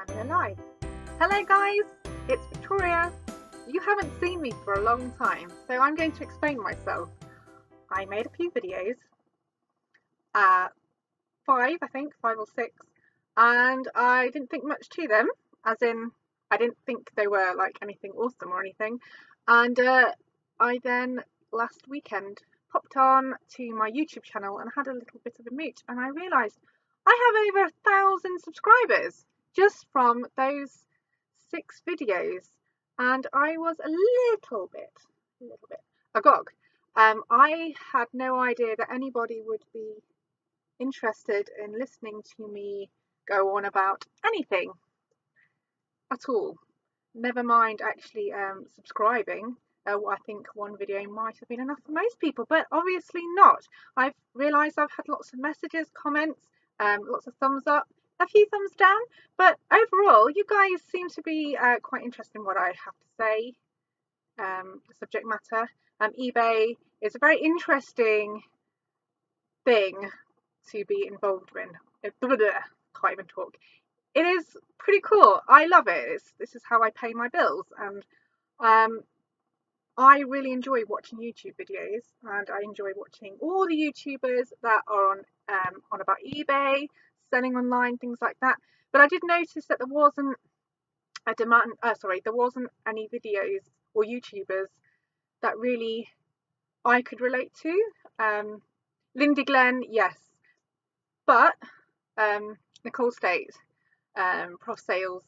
and we're live. Hello guys, it's Victoria. You haven't seen me for a long time, so I'm going to explain myself. I made a few videos, 5 or 6, and I didn't think much to them, as in I didn't think they were like anything awesome or anything, and I then last weekend popped on to my YouTube channel and had a little bit of a mooch, and I realised I have over 1,000 subscribers just from those 6 videos, and I was a little bit agog. I had no idea that anybody would be interested in listening to me go on about anything at all. Never mind actually subscribing. I think one video might have been enough for most people, but obviously not. I've realised I've had lots of messages, comments, lots of thumbs up, a few thumbs down, but overall you guys seem to be quite interested in what I have to say, the subject matter. eBay is a very interesting thing to be involved in. Can't even talk. It is pretty cool. I love it. This is how I pay my bills, and I really enjoy watching YouTube videos, and I enjoy watching all the YouTubers that are on about eBay, selling online, things like that. But I did notice that there wasn't a demand. There wasn't any videos or YouTubers that really I could relate to. Lindy Glenn, yes, but Nicole State, Prof Sales,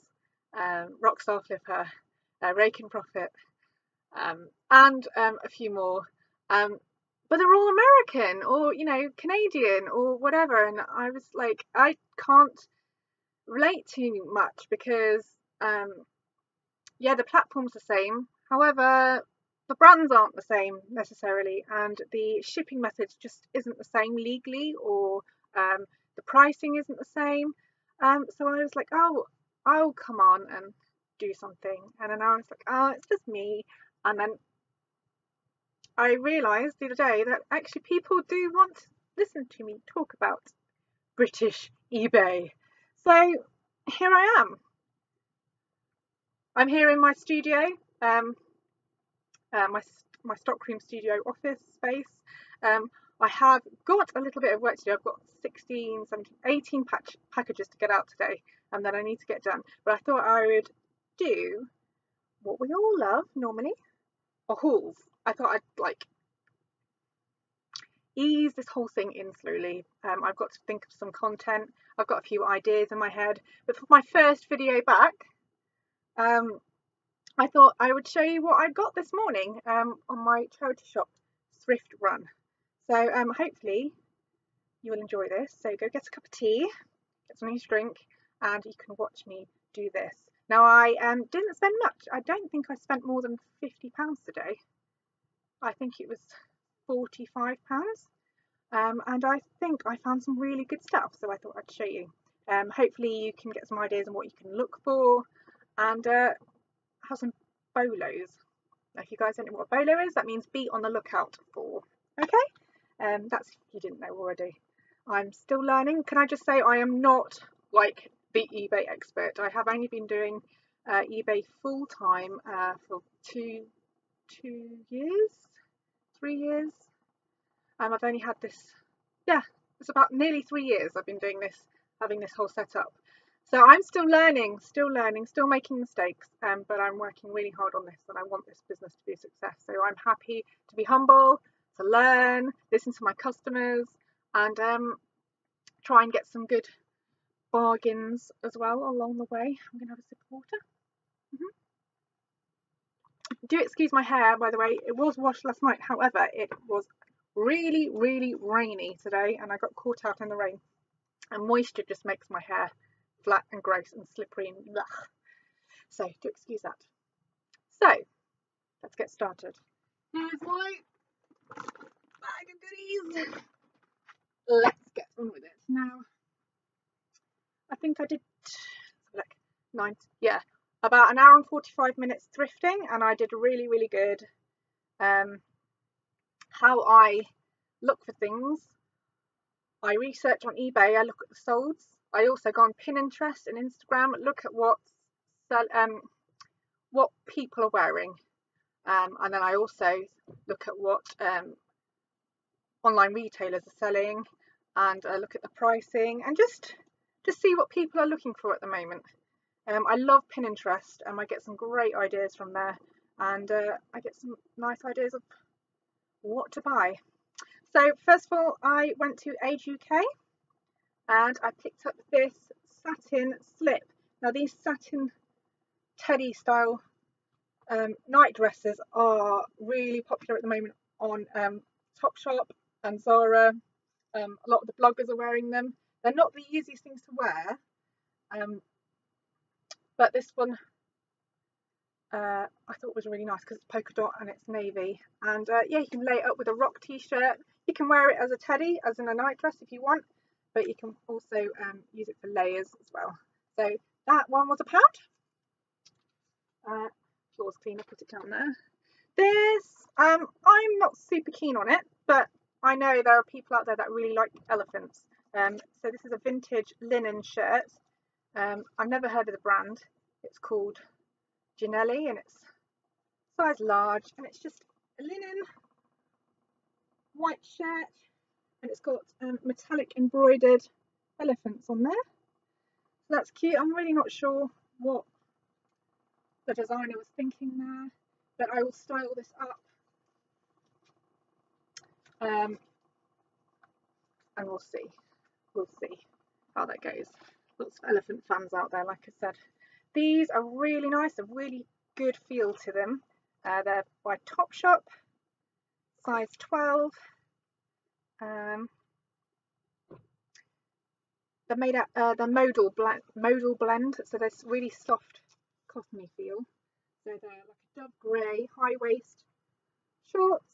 Rockstar Flipper, Rake and Profit, and a few more, but they're all American or Canadian or whatever, and I was like, I can't relate too much because yeah, the platform's the same, however the brands aren't the same necessarily, and the shipping method just isn't the same legally, or the pricing isn't the same. So I was like, oh come on and do something, and then I was like, oh, it's just me. And then I realised the other day that actually people do want to listen to me talk about British eBay. So here I am. I'm here in my studio, my stockroom studio office space. I have got a little bit of work to do. I've got 16, 17, 18 packages to get out today, and that I need to get done. But I thought I would do what we all love normally, hauls. I thought I'd like ease this whole thing in slowly. I've got to think of some content. I've got a few ideas in my head, but for my first video back, I thought I would show you what I got this morning on my charity shop thrift run. So hopefully you will enjoy this. So go get a cup of tea, get something to drink, and you can watch me do this. Now I didn't spend much. I don't think I spent more than £50 today. I think it was £45, and I think I found some really good stuff, so I thought I'd show you. Hopefully you can get some ideas on what you can look for, and have some bolos. Now, if you guys don't know what a bolo is, that means be on the lookout for. Okay, that's if you didn't know already. I'm still learning. Can I just say I am not like the eBay expert. I have only been doing eBay full time for 3 years. I've only had this, yeah, it's about nearly 3 years I've been doing this, having this whole setup. So I'm still learning, still making mistakes, but I'm working really hard on this, and I want this business to be a success. So I'm happy to be humble, to learn, listen to my customers, and try and get some good bargains as well along the way. I'm going to have a sip of water. Do excuse my hair, by the way. It was washed last night, however it was really rainy today, and I got caught out in the rain, and moisture just makes my hair flat and gross and slippery and blech. So do excuse that. So let's get started. Here's my bag of goodies. Let's get on with it now. I think I did like about an hour and 45 minutes thrifting, and I did really good. How I look for things, I research on eBay, I look at the solds, I also go on Pinterest and Instagram, look at what people are wearing, and then I also look at what online retailers are selling, and look at the pricing, and just to see what people are looking for at the moment. I love Pinterest, and I get some great ideas from there, and I get some nice ideas of what to buy. So first of all, I went to Age UK and I picked up this satin slip. Now these satin teddy style night dresses are really popular at the moment on Topshop and Zara. A lot of the bloggers are wearing them. They're not the easiest things to wear, but this one I thought was really nice because it's polka dot and it's navy. And yeah, you can lay it up with a rock t-shirt. You can wear it as a teddy, as in a night dress if you want, but you can also use it for layers as well. So that one was £1. Floor's clean, I'll put it down there. This, I'm not super keen on it, but I know there are people out there that really like elephants. So this is a vintage linen shirt. I've never heard of the brand. It's called Ginelli and it's size large, and it's just a linen white shirt, and it's got metallic embroidered elephants on there. So that's cute. I'm really not sure what the designer was thinking there, but I will style this up and we'll see how that goes. Lots of elephant fans out there, like I said. These are really nice, a really good feel to them. They're by Topshop, size 12. They're made out, they're modal blend, so there's really soft cottony feel. So they're like a dove grey, high waist shorts.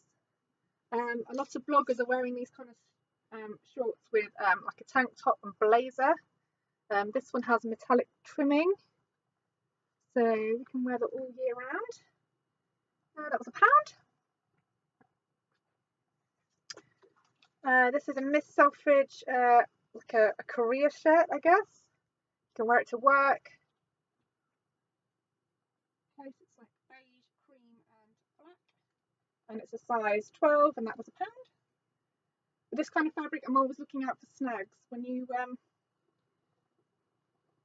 A lot of bloggers are wearing these kind of shorts with like a tank top and blazer. This one has metallic trimming, so you can wear that all year round. That was £1. This is a Miss Selfridge, like a career shirt, I guess. You can wear it to work. It's like beige, cream and black, and it's a size 12, and that was £1. With this kind of fabric, I'm always looking out for snags. When you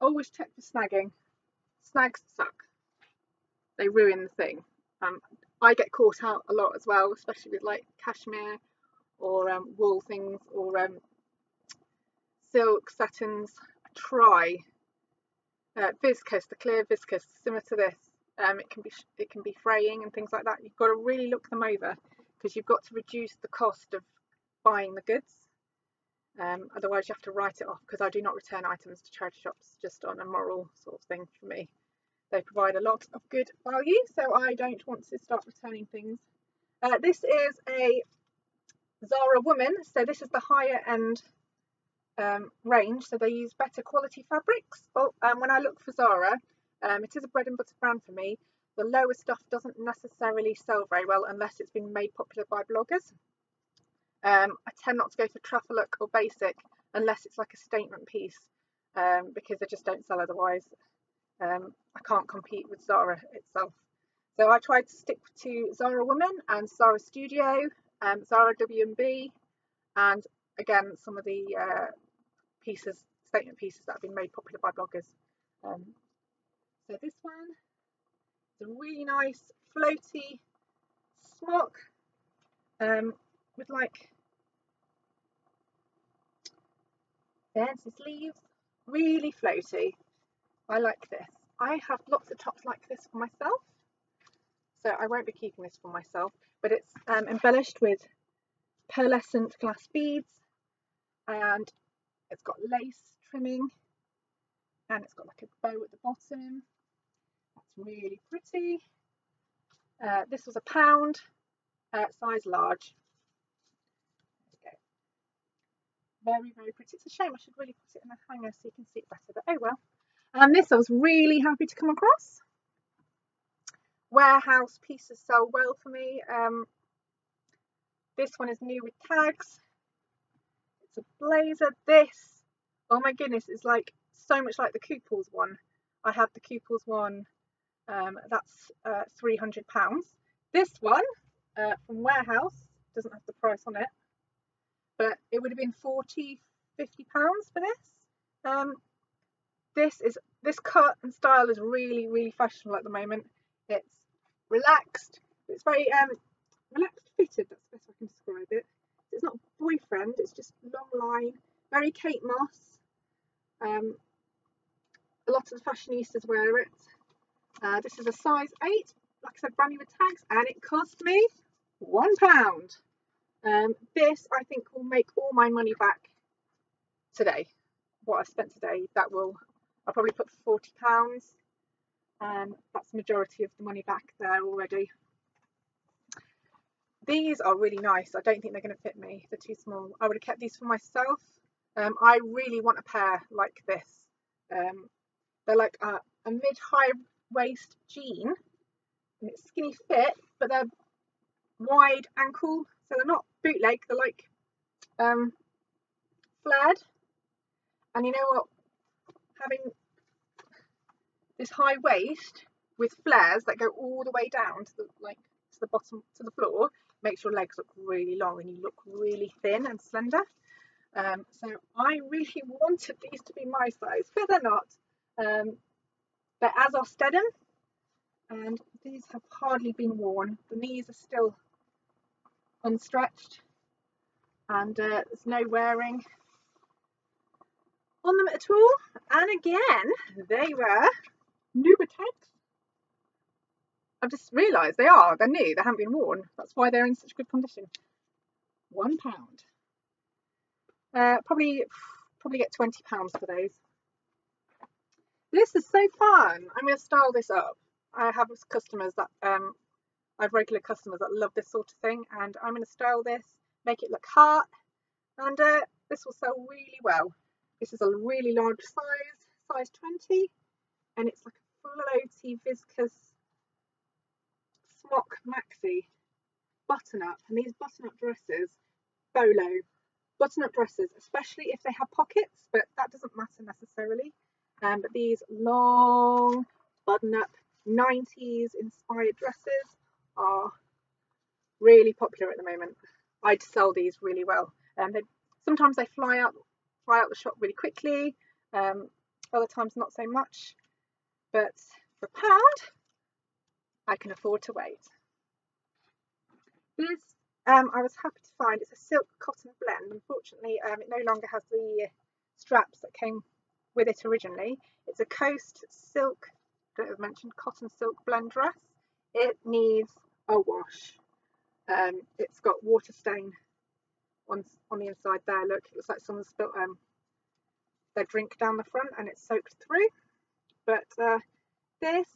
always check for snagging. Snags suck. They ruin the thing. I get caught out a lot as well, especially with like cashmere or wool things or silk satins. I try viscose, the clear viscose, similar to this. It can be fraying and things like that. You've got to really look them over because you've got to reduce the cost of buying the goods. Otherwise you have to write it off, because I do not return items to charity shops just on a moral sort of thing for me. They provide a lot of good value, so I don't want to start returning things. This is a Zara woman, so this is the higher end range, so they use better quality fabrics. Well, when I look for Zara, it is a bread and butter brand for me. The lower stuff doesn't necessarily sell very well unless it's been made popular by bloggers. I tend not to go for Trafalook or Basic unless it's like a statement piece, because they just don't sell otherwise. I can't compete with Zara itself. So I tried to stick to Zara Woman and Zara Studio, Zara W&B, and again some of the statement pieces that have been made popular by bloggers. So this one is a really nice floaty smock with like fancy sleeves, really floaty. I like this. I have lots of tops like this for myself, so I won't be keeping this for myself, but it's embellished with pearlescent glass beads, and it's got lace trimming, and it's got like a bow at the bottom. That's really pretty. This was £1, size large. There we go. Very, very pretty. It's a shame, I should really put it in a hanger so you can see it better, but oh well. And this I was really happy to come across. Warehouse pieces sell well for me. This one is new with tags. It's a blazer. This Oh my goodness, it's like so much like the Couples one. I had the Couples one, that's £300. This one from Warehouse doesn't have the price on it, but it would have been 40, £50 for this. Um, this cut and style is really fashionable at the moment. It's relaxed. It's very relaxed fitted. That's the best I can describe it. It's not boyfriend. It's just long line. Very Kate Moss. A lot of the fashionistas wear it. This is a size 8. Like I said, brand new with tags, and it cost me £1. This I think will make all my money back today. What I spent today, I'll probably put £40. That's the majority of the money back there already. These are really nice. I don't think they're going to fit me. They're too small. I would have kept these for myself. I really want a pair like this. They're like a mid-high waist jean, and it's skinny fit, but they're wide ankle, so they're not bootleg. They're like flared. And you know what? Having this high waist with flares that go all the way down to the bottom, to the floor, makes your legs look really long and you look really thin and slender. So I really wanted these to be my size, but they're not. They're Azos denim, and these have hardly been worn. The knees are still unstretched, and there's no wearing on them at all. And again, they were new tags. I've just realised they're new, they haven't been worn. That's why they're in such good condition. £1. Probably get £20 for those. This is so fun. I'm going to style this up. I have customers that I have regular customers that love this sort of thing, and I'm going to style this, make it look hot, and this will sell really well. This is a really large size 20, and it's like a floaty viscous smock maxi button up. And these button up dresses, bolo button up dresses, especially if they have pockets, but that doesn't matter necessarily. But these long button up 90s inspired dresses are really popular at the moment. I'd sell these really well. Sometimes they fly out the shop really quickly. Other times not so much. But for a pound, I can afford to wait. This I was happy to find. It's a silk cotton blend. Unfortunately, it no longer has the straps that came with it originally. It's a Coast silk, I don't have mentioned, cotton silk blend dress. It needs a wash. It's got water stain on the inside there. Look, it looks like someone spilt their drink down the front and it's soaked through. But this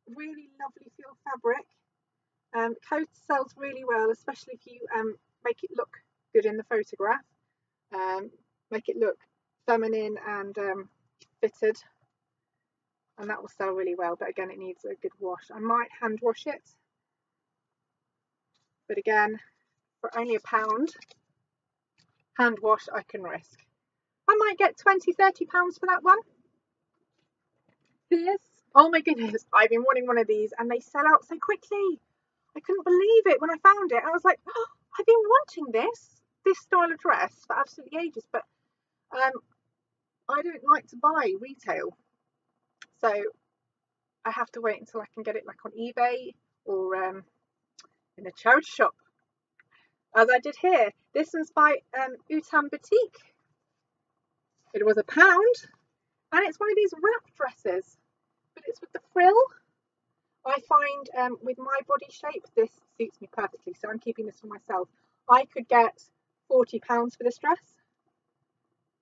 really lovely feel fabric. Coast sells really well, especially if you make it look good in the photograph. Make it look feminine and fitted, and that will sell really well. But again, it needs a good wash. I might hand wash it, but again, for only £1 hand wash, I can risk. I might get £20–30 for that one. This, oh my goodness, I've been wanting one of these, and they sell out so quickly. I couldn't believe it when I found it. I was like, oh, I've been wanting this style of dress for absolutely ages, but I don't like to buy retail, so I have to wait until I can get it like on eBay or in a charity shop, as I did here. This one's by Utam Boutique. It was £1, and it's one of these wrap dresses, but it's with the frill. I find with my body shape, this suits me perfectly, so I'm keeping this for myself. I could get £40 for this dress,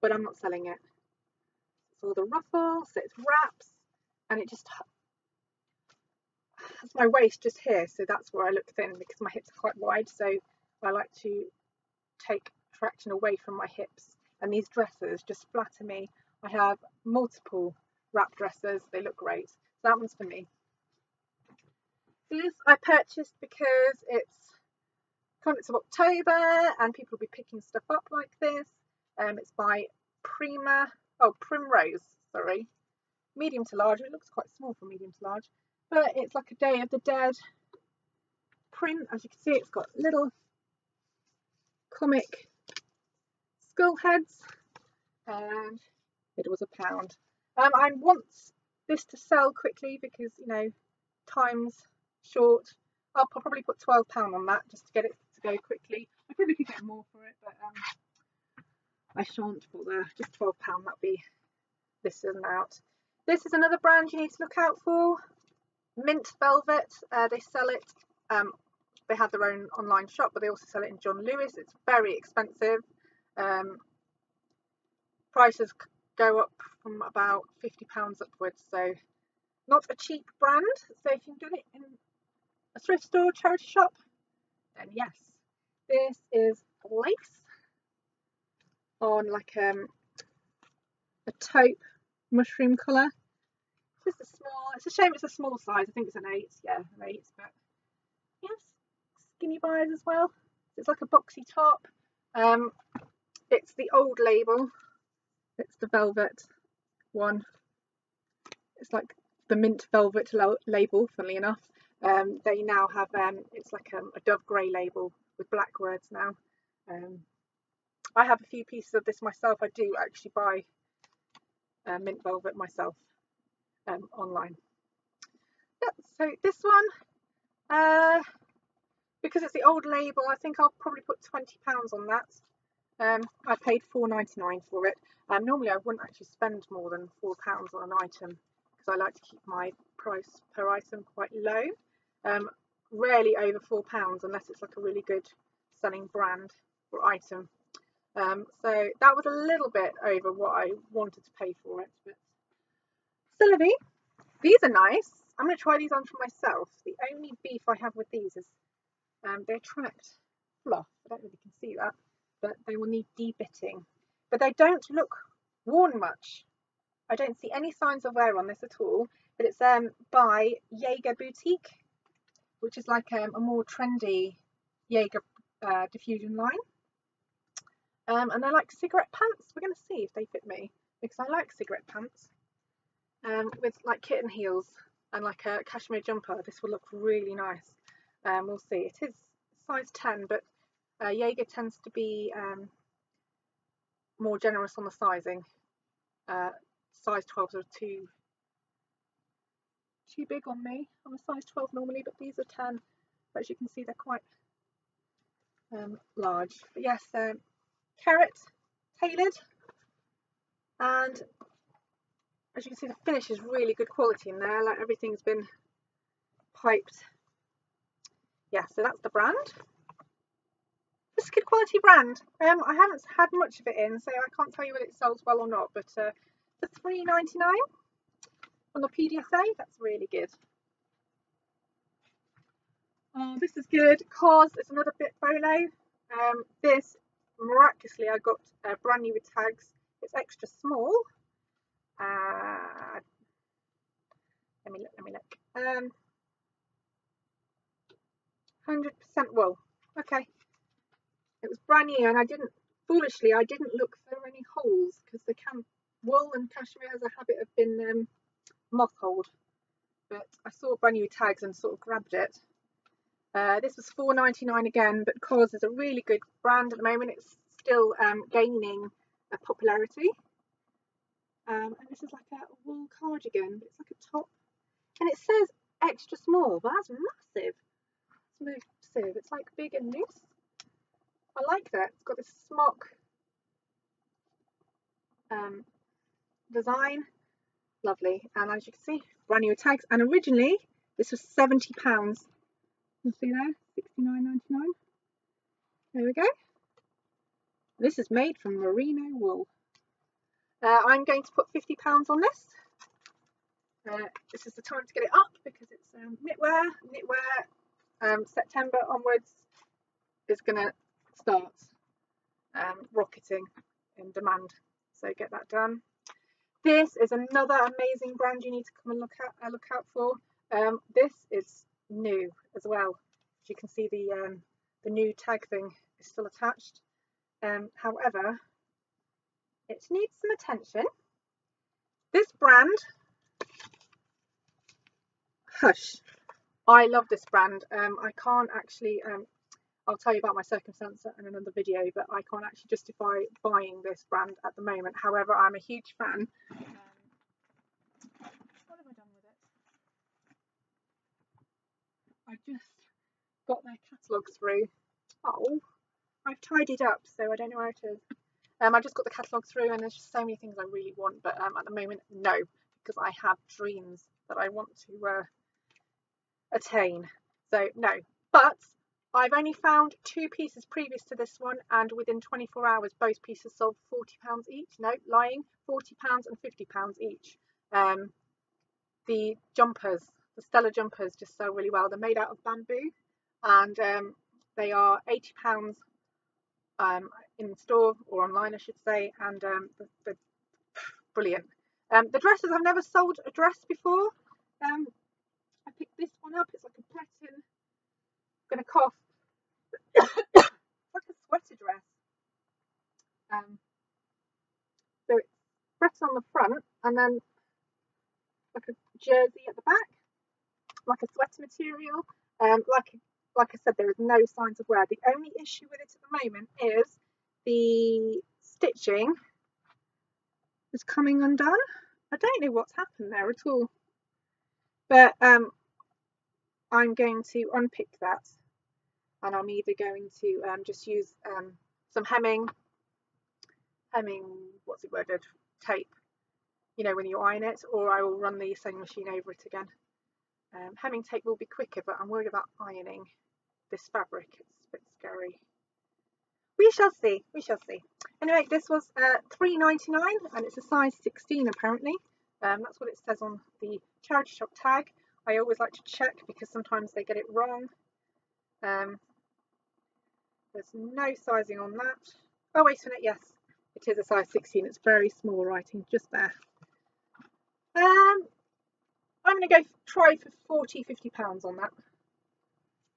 but I'm not selling it. It's all the ruffles, it's wraps, and it just has my waist just here, so that's where I look thin because my hips are quite wide, so I like to take traction away from my hips, and these dresses just flatter me. I have multiple wrap dresses, they look great. So that one's for me. This I purchased because it's coming to October and people will be picking stuff up like this. It's by Primrose, sorry. Medium to large. It looks quite small for medium to large, but it's like a Day of the Dead print. As you can see, it's got little comic skull heads, and it was £1. I want this to sell quickly because, you know, time's short. I'll probably put £12 on that just to get it to go quickly. I probably could get more for it, but I shan't bother. Just £12, that'll be this and out. This is another brand you need to look out for. Mint Velvet. They sell it. They have their own online shop, but they also sell it in John Lewis. It's very expensive. Prices go up from about £50 upwards, so not a cheap brand. So if you can get it in a thrift store, charity shop, then yes. This is lace on like a taupe mushroom colour. Just a small. It's a shame it's a small size. I think it's an 8. Yeah, an 8. But yes, skinny buyers as well. It's like a boxy top. It's the old label. It's the velvet one. It's like the mint velvet label, funnily enough. They now have it's like a dove grey label with black words now. I have a few pieces of this myself. I do actually buy mint velvet myself online. Yep, so this one, because it's the old label, I think I'll probably put £20 on that. I paid £4.99 for it. Normally I wouldn't actually spend more than £4 on an item because I like to keep my price per item quite low. Rarely over £4 unless it's like a really good selling brand or item. So that was a little bit over what I wanted to pay for it, but still a V. These are nice. I'm going to try these on for myself. The only beef I have with these is they attract fluff. I don't know if you can see that, but they will need debitting. But they don't look worn much. I don't see any signs of wear on this at all. But it's by Jaeger Boutique, which is like a more trendy Jaeger diffusion line. And they're like cigarette pants. We're going to see if they fit me because I like cigarette pants with like kitten heels and like a cashmere jumper. This will look really nice. We'll see. It is size 10, but Jaeger tends to be more generous on the sizing. Size 12s are too big on me. I'm a size 12 normally, but these are 10. But as you can see, they're quite large. But yes, carrot tailored, and as you can see, the finish is really good quality in there. Like everything's been piped. Yeah, so that's the brand. It's a good quality brand. I haven't had much of it in, so I can't tell you whether it sells well or not. But for £3.99 on the PDSA, that's really good. Oh, this is good. Cause it's another bit bolo. This miraculously I got brand new with tags. It's extra small. Let me look. 100% wool. Okay. It was brand new, and I didn't look for any holes because the wool and cashmere has a habit of being moth holed. But I saw brand new tags and sort of grabbed it. This was £4.99 again, but Cause is a really good brand at the moment. It's still gaining popularity. And this is like a wool cardigan, but it's like a top, and it says extra small, but that's massive. It's massive. It's like big and loose. I like that. It's got this smock design. Lovely. And as you can see, brand new tags. And originally this was £70. You see there, £69.99. There we go. This is made from merino wool. I'm going to put £50 on this. This is the time to get it up because it's knitwear. September onwards is going to start rocketing in demand. So get that done. This is another amazing brand you need to come and look out for. This is new as well. As you can see, the new tag thing is still attached. However, It needs some attention. This brand, Hush. I love this brand. I can't actually, I'll tell you about my circumstance in another video, but I can't actually justify buying this brand at the moment. However, I'm a huge fan. What have I done with it? I just got their catalogue through. Oh, I've tidied up, so I don't know where it is. I just got the catalogue through, and there's just so many things I really want, but at the moment, no, because I have dreams that I want to attain. So no, but I've only found 2 pieces previous to this one, and within 24 hours both pieces sold £40 each. No, lying, £40 and £50 each. The jumpers, the Stella jumpers, just sell really well. They're made out of bamboo, and they are £80 in store, or online I should say, and they're brilliant. The dresses, I've never sold a dress before. I picked this one up. It's like a Breton, I'm gonna cough. It's like a sweater dress. So it's Breton on the front, and then like a jersey at the back, like a sweater material. Like I said, there is no signs of wear. The only issue with it at the moment is the stitching is coming undone. I don't know what's happened there at all, but I'm going to unpick that, and I'm either going to just use some hemming, what's it worded, tape, you know, when you iron it, or I will run the sewing machine over it again. Hemming tape will be quicker, but I'm worried about ironing this fabric. It's a bit scary. We shall see. We shall see. Anyway, this was £3.99, and it's a size 16 apparently. That's what it says on the charity shop tag. I always like to check because sometimes they get it wrong. There's no sizing on that. Oh wait a minute, yes, it is a size 16. It's very small writing just there. I'm going to go try for £40–50 on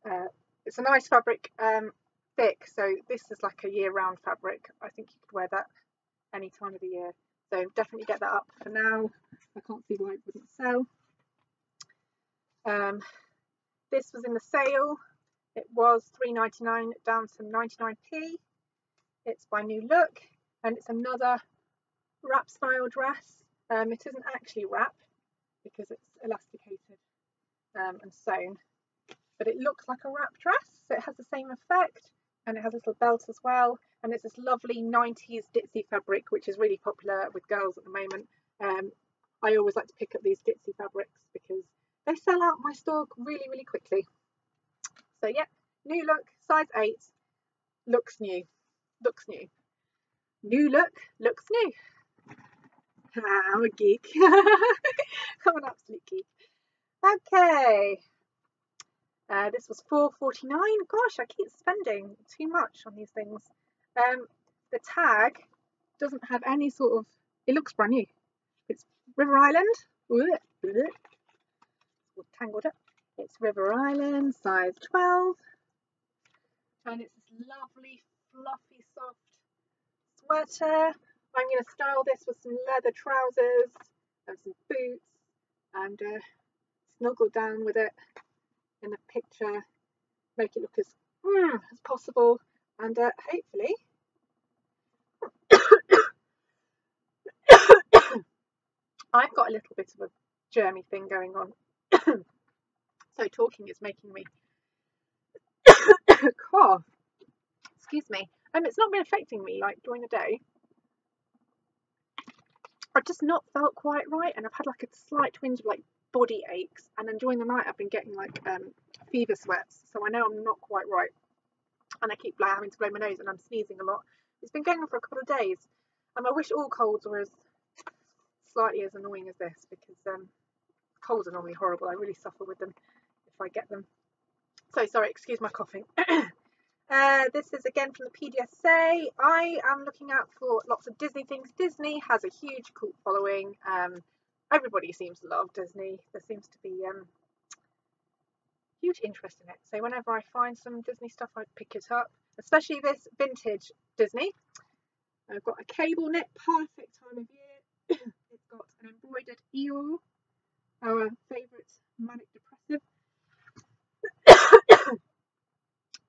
that. It's a nice fabric, thick, so this is like a year-round fabric. I think you could wear that any time of the year, so definitely get that up for now. I can't see why it wouldn't sell. This was in the sale. It was £3.99 down to 99p. It's by New Look, and it's another wrap style dress. It isn't actually wrap because it's elasticated and sewn, but it looks like a wrap dress, so it has the same effect, and it has a little belt as well, and it's this lovely 90s ditzy fabric, which is really popular with girls at the moment. I always like to pick up these ditzy fabrics because they sell out my store really quickly. So yeah, New Look, size 8, looks new. New Look, looks new. I'm a geek. I'm an absolute geek. Okay. This was £4.49. Gosh, I keep spending too much on these things. The tag doesn't have any sort of, it looks brand new. It's River Island. Tangled up. It's River Island, size 12. And it's this lovely, fluffy, soft sweater. I'm going to style this with some leather trousers and some boots, and snuggle down with it in the picture, make it look as possible, and hopefully I've got a little bit of a germy thing going on, so talking is making me cough. Excuse me. It's not been affecting me like during the day. I've just not felt quite right, and I've had like a slight twinge of like body aches, and then during the night I've been getting like fever sweats, so I know I'm not quite right, and I keep having to blow my nose, and I'm sneezing a lot. It's been going on for a couple of days, and I wish all colds were as slightly as annoying as this, because colds are normally horrible. I really suffer with them if I get them. So sorry, excuse my coughing. This is again from the PDSA. I am looking out for lots of Disney things. Disney has a huge cult following. Everybody seems to love Disney. There seems to be huge interest in it. So whenever I find some Disney stuff, I pick it up. Especially this vintage Disney. I've got a cable knit, perfect time of year. It's got an embroidered Eeyore, our favourite manic depressive,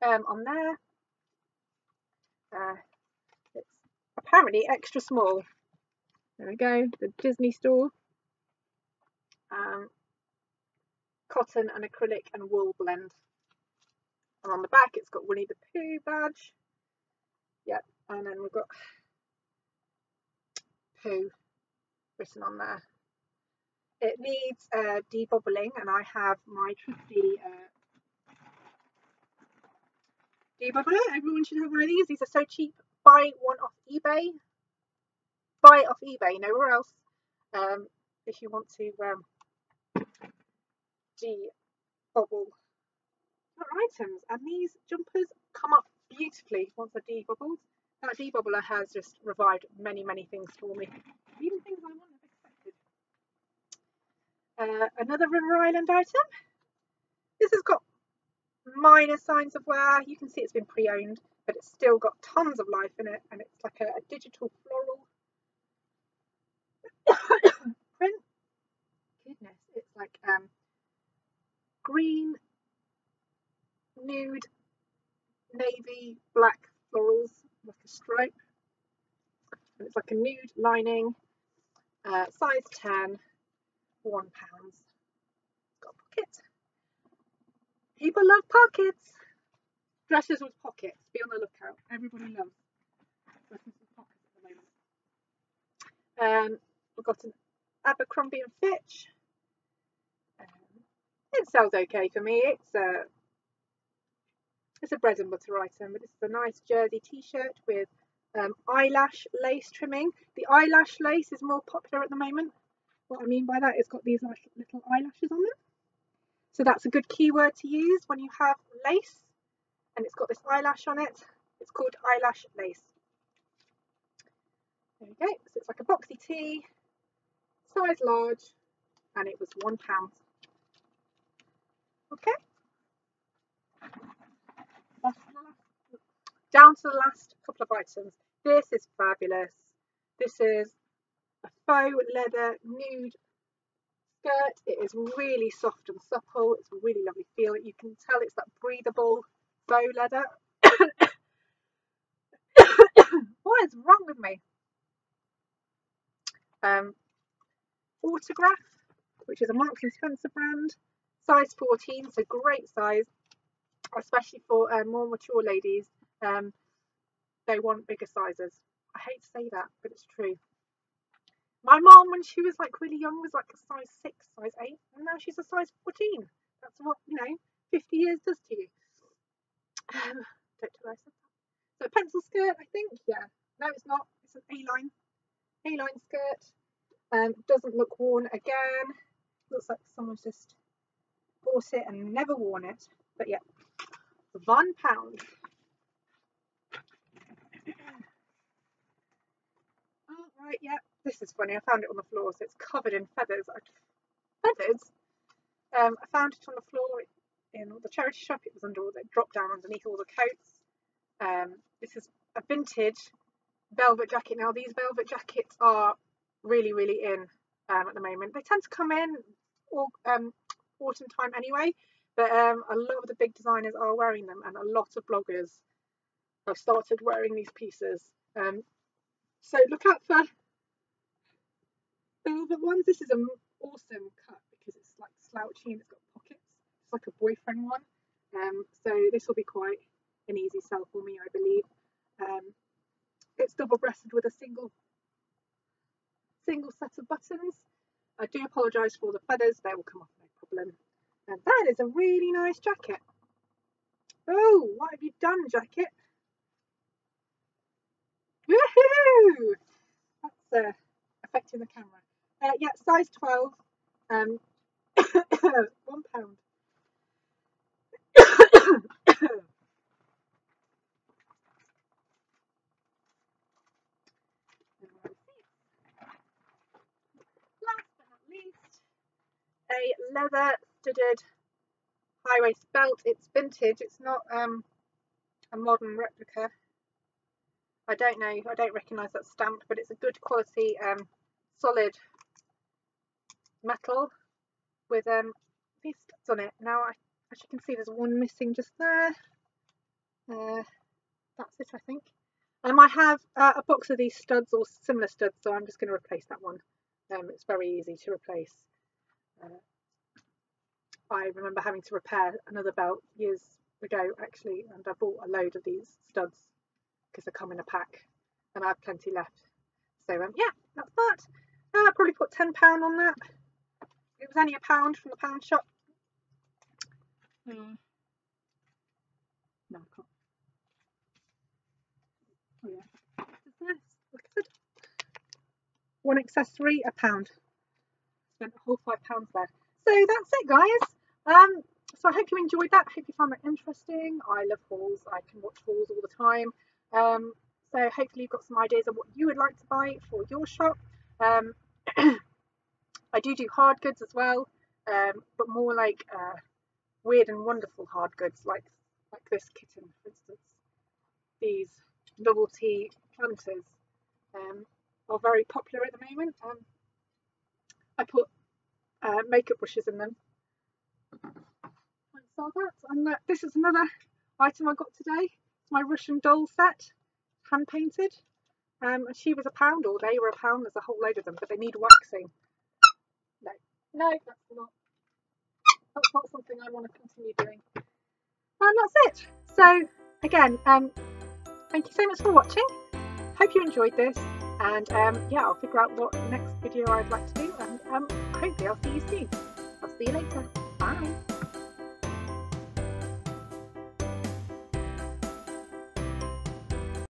on there. It's apparently extra small. There we go, the Disney store. Cotton and acrylic and wool blend. And on the back it's got Winnie the Pooh badge. Yep, and then we've got Pooh written on there. It needs debobbling, and I have my trusty debobbler. Everyone should have one of these. These are so cheap. Buy one off eBay. Buy it off eBay, nowhere else. If you want to debobble your items. And these jumpers come up beautifully once they're debobbled. That debobbler has just revived many, many things for me, even things I wouldn't have expected. Another River Island item. This has got minor signs of wear. You can see it's been pre-owned, but it's still got tons of life in it, and it's like a digital floral print. Goodness, it's like green, nude, navy, black florals, like a stripe, and it's like a nude lining, size 10, £1. It's got a pocket. People love pockets. Dresses with pockets. Be on the lookout. Everybody loves dresses with pockets at the moment. We've got an Abercrombie and Fitch. It sells okay for me. It's a bread and butter item, but this is a nice jersey t-shirt with eyelash lace trimming. The eyelash lace is more popular at the moment. What I mean by that is it's got these like little eyelashes on them. So that's a good keyword to use when you have lace and it's got this eyelash on it. It's called eyelash lace. There we go. So it's like a boxy tee, size large, and it was £1. Okay. Down to the last couple of items. This is fabulous. This is a faux leather nude skirt. It is really soft and supple. It's a really lovely feel. You can tell it's that breathable faux leather. What is wrong with me? Autograph, which is a Marks and Spencer brand, size 14, so great size, especially for more mature ladies. They want bigger sizes. I hate to say that, but it's true. My mom, when she was like really young, was like a size 6, size 8, and now she's a size 14. That's what, 50 years does to you. Don't tell her I said that. So pencil skirt, I think. Yeah. No, it's not. It's an A-line skirt. Doesn't look worn again. Looks like someone's just bought it and never worn it. But yeah, £1. Oh, right, yeah. This is funny. I found it on the floor, so it's covered in feathers. Feathers? I found it on the floor in the charity shop. It was under all the drop down underneath all the coats. This is a vintage velvet jacket. Now these velvet jackets are really, really in at the moment. They tend to come in autumn time anyway, but a lot of the big designers are wearing them, and a lot of bloggers have started wearing these pieces. So look out for velvet ones. This is an awesome cut because it's like slouchy and it's got pockets. It's like a boyfriend one. So this will be quite an easy sell for me, I believe. It's double-breasted with a single set of buttons. I do apologise for the feathers, they will come off no problem. And that is a really nice jacket. Oh, what have you done, jacket? Woohoo! That's affecting the camera. Yeah, size 12, £1. Last but not least, a leather studded high waist belt. It's vintage, it's not a modern replica. I don't know, I don't recognise that stamp, but it's a good quality solid metal with these studs on it. Now, as you can see, there's one missing just there. That's it, I think. I have a box of these studs or similar studs, so I'm just going to replace that one. It's very easy to replace. I remember having to repair another belt years ago, actually, and I bought a load of these studs because they come in a pack, and I have plenty left. So yeah, that's that. I probably put £10 on that. It was only £1 from the pound shop. No, I can't. Oh yeah, nice. Look at it. One accessory, £1. Spent a whole £5 there. So that's it, guys. So I hope you enjoyed that. I hope you found that interesting. I love hauls. I can watch hauls all the time. So hopefully you've got some ideas of what you would like to buy for your shop. I do hard goods as well, but more like weird and wonderful hard goods, like this kitten, for instance. These novelty planters are very popular at the moment. I put makeup brushes in them. I saw that, and this is another item I got today. It's my Russian doll set, hand painted. And she was £1, or they were £1. There's a whole load of them, but they need waxing. No, that's not something I want to continue doing. And that's it. So again, thank you so much for watching. Hope you enjoyed this, and yeah, I'll figure out what next video I'd like to do, and hopefully I'll see you soon. I'll see you later. Bye.